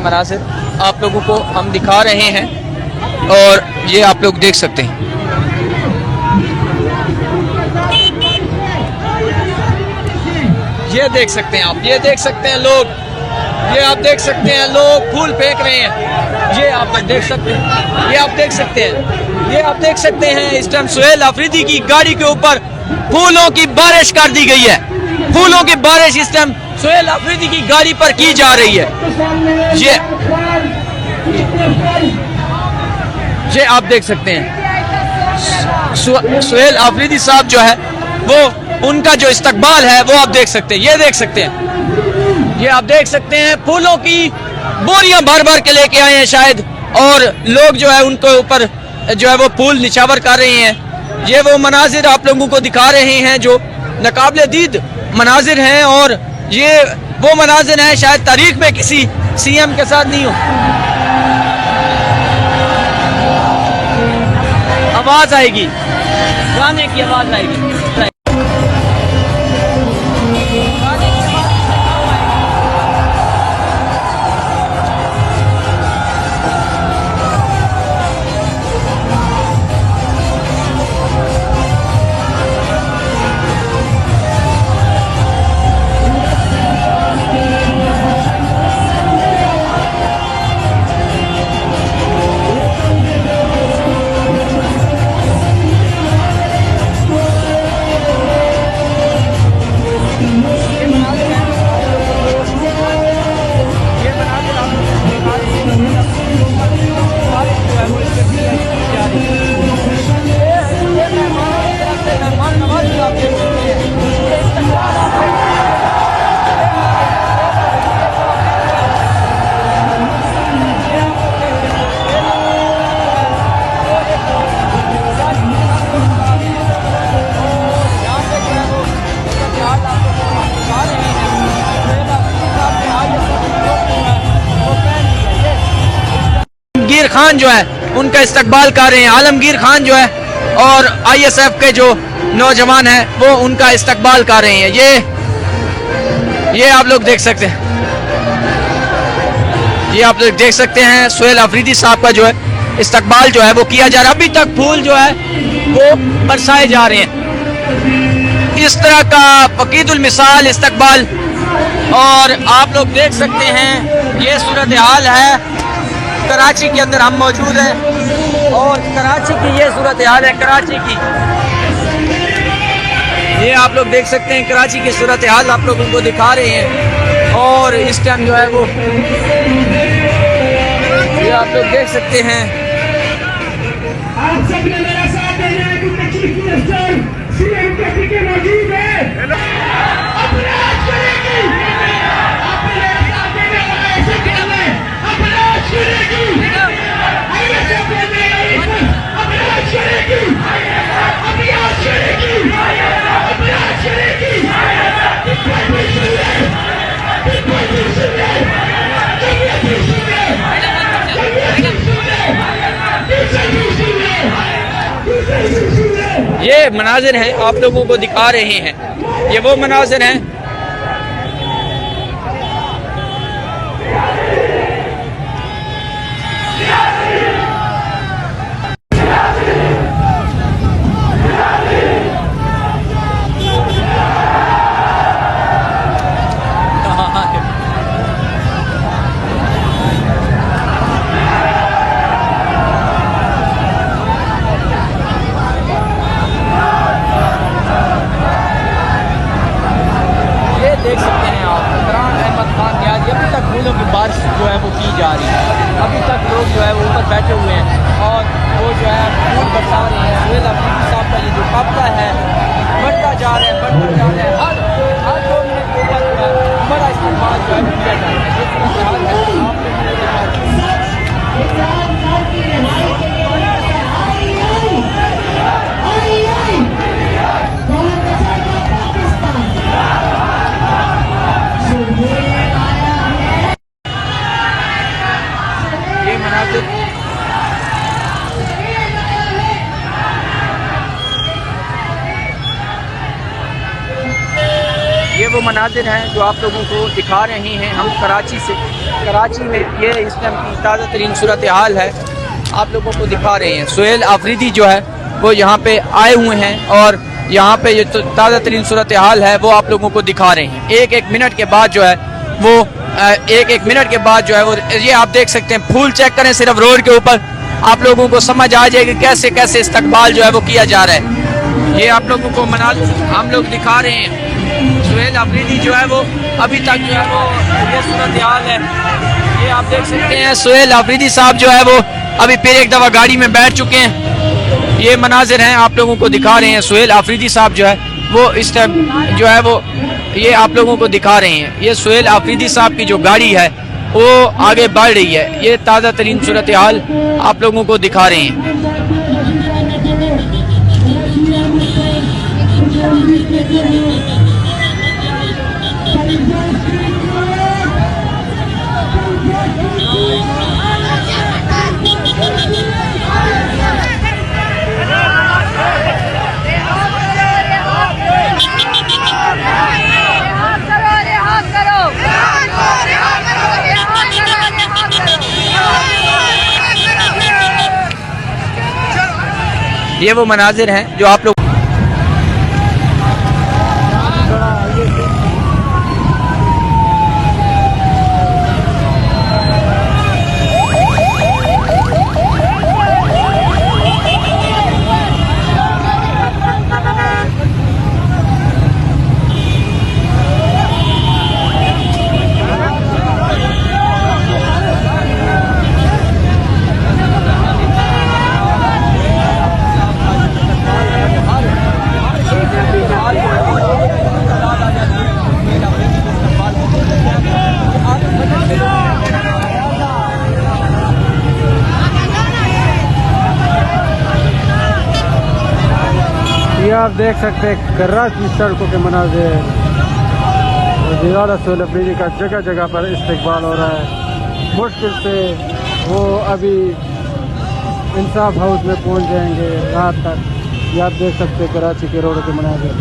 मनासिर आप लोगों को हम दिखा रहे हैं और ये आप लोग देख सकते हैं। ये देख सकते हैं आप, ये देख सकते हैं लोग, ये आप देख सकते हैं लोग फूल फेंक रहे हैं। ये आप देख सकते हैं, ये आप देख सकते हैं, ये आप देख सकते हैं। इस टाइम सुहेल अफरीदी की गाड़ी के ऊपर फूलों की बारिश कर दी गई है। फूलों की बारिश इस टाइम सुहेल अफरीदी की गाड़ी पर की जा रही है। ये आप देख सकते हैं सुहेल अफरीदी साहब जो है वो उनका जो इस्तकबाल है वो आप देख सकते हैं। ये देख सकते हैं, ये आप देख सकते हैं फूलों की बोरियां भर भर के लेके आए हैं शायद, और लोग जो है उनको ऊपर जो है वो फूल निछावर कर रहे हैं। ये वो मनाजिर आप लोगों को दिखा रहे हैं जो नाकाबिले दीद मनाजिर हैं, और ये वो मनाजिर हैं शायद तारीख में किसी सीएम के साथ नहीं हो। आवाज आएगी, गाने की आवाज आएगी। खान जो है उनका इस्तकबाल कर रहे हैं। आलमगीर खान जो है और आईएसएफ के जो नौजवान हैं वो उनका इस्तकबाल कर रहे हैं। ये आप लोग देख सकते हैं, ये आप लोग देख सकते हैं सुहेल अफरीदी साहब का जो है इस्तकबाल जो है वो किया जा रहा है। अभी तक फूल जो है वो बरसाए जा रहे हैं। इस तरह का फकीदुल मिसाल इस्तकबाल, और आप लोग देख सकते हैं ये सूरत हाल है। कराची के अंदर हम मौजूद हैं और कराची की ये सूरत हाल है। कराची की ये आप लोग देख सकते हैं, कराची की सूरत हाल आप लोगों को दिखा रहे हैं। और इस टाइम जो है वो ये आप लोग देख सकते हैं। आप सबने मेरा साथ देना है, क्योंकि चीफ मिनिस्टर सीएम के मौजूद है। ये मनाजिर हैं आप लोगों को दिखा रहे हैं, ये वो मनाजिर हैं। देख सकते हैं आप इमरान अहमद खान न्याज़ी, अभी तक फूलों की बारिश जो है वो की जा रही है। अभी तक लोग जो है वो ऊपर बैठे हुए हैं और वो जो है फूल बरसा रहे हैं। सुहेल अफरीदी साहब का ये जो काफिला है बढ़ता जा रहा है, बढ़ता जा रहा है। हर 2 मिनट के ऊपर जो है बड़ा इस्तेमाल जो है किया जा रहा है। जिस तरह से हाल है ये मनाजिर मनाजिर हैं जो आप लोगों को दिखा रहे हैं हम कराची से। कराची में ये इस टाइम की ताज़ा तरीन सूरत हाल है, आप लोगों को दिखा रहे हैं। सुहेल आफरीदी जो है वो यहाँ पे आए हुए हैं और यहाँ पे ये तो ताज़ा तरीन सूरत हाल है वो आप लोगों को दिखा रहे हैं। एक मिनट के बाद जो है वो एक मिनट के बाद जो है वो ये आप देख सकते हैं। फूल चेक करें सिर्फ रोड के ऊपर, आप लोगों को समझ आ जाएगी कैसे कैसे इस्तकबाल जो है वो किया जा रहा है। ये आप लोगों को हम लोग दिखा रहे हैं। सुहेल आफरीदी जो है वो अभी तक जो है वो ये सूरत हाल है, ये आप देख सकते हैं। सुहेल आफरीदी साहब जो है वो अभी फिर एक दफ़ा गाड़ी में बैठ चुके हैं। ये मनाजिर हैं आप लोगों को दिखा रहे हैं। सुहेल आफरीदी साहब जो है वो इस टाइम जो है वो ये आप लोगों को दिखा रहे हैं। ये सुहेल आफरीदी साहब की जो गाड़ी है वो आगे बढ़ रही है। ये ताज़ा तरीन सूरत हाल आप लोगों को दिखा रहे हैं। ये वो मनाजिर हैं जो आप लोग आप देख सकते हैं कराची सड़कों के मनाजिर। सुहेल आफरीदी का जगह जगह पर इस्तकबाल हो रहा है। मुश्किल से वो अभी इंसाफ हाउस में पहुंच जाएंगे रात तक। ये आप देख सकते हैं कराची के रोड के मनाजिर।